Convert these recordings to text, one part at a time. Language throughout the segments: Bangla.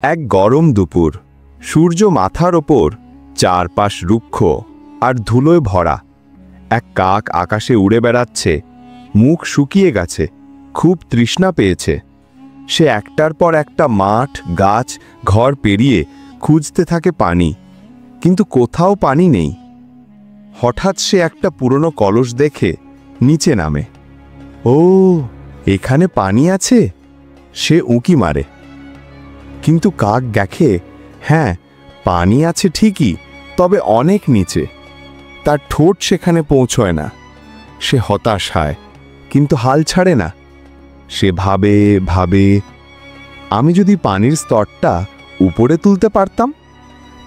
এক গরম দুপুর, সূর্য মাথার ওপর, চারপাশ রুক্ষ আর ধুলোয় ভরা। এক কাক আকাশে উড়ে বেড়াচ্ছে, মুখ শুকিয়ে গেছে, খুব তৃষ্ণা পেয়েছে। সে একটার পর একটা মাঠ, গাছ, ঘর পেরিয়ে খুঁজতে থাকে পানি, কিন্তু কোথাও পানি নেই। হঠাৎ সে একটা পুরনো কলস দেখে নিচে নামে। ও, এখানে পানি আছে! সে উঁকি মারে, কিন্তু কাক দেখে, হ্যাঁ, পানি আছে ঠিকই, তবে অনেক নিচে। তার ঠোঁট সেখানে পৌঁছয় না। সে হতাশ হয়, কিন্তু হাল ছাড়ে না। সে ভাবে ভাবে, আমি যদি পানির স্তরটা উপরে তুলতে পারতাম।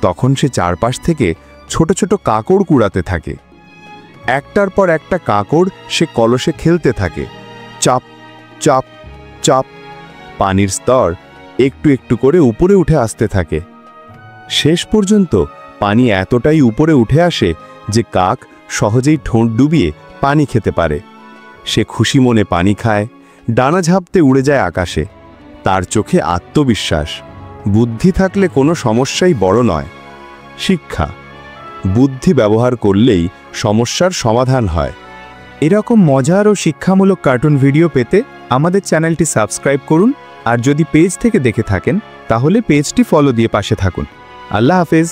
তখন সে চারপাশ থেকে ছোট ছোট কাঁকড় কুড়াতে থাকে। একটার পর একটা কাঁকড় সে কলসে খেলতে থাকে। চাপ চাপ চাপ, পানির স্তর একটু একটু করে উপরে উঠে আসতে থাকে। শেষ পর্যন্ত পানি এতটাই উপরে উঠে আসে যে কাক সহজেই ঠোঁট ডুবিয়ে পানি খেতে পারে। সে খুশি মনে পানি খায়, ডানা ঝাপতে উড়ে যায় আকাশে। তার চোখে আত্মবিশ্বাস। বুদ্ধি থাকলে কোনো সমস্যাই বড় নয়। শিক্ষা: বুদ্ধি ব্যবহার করলেই সমস্যার সমাধান হয়। এরকম মজার ও শিক্ষামূলক কার্টুন ভিডিও পেতে আমাদের চ্যানেলটি সাবস্ক্রাইব করুন, আর যদি পেজ থেকে দেখে থাকেন তাহলে পেজটি ফলো দিয়ে পাশে থাকুন। আল্লাহ হাফেজ।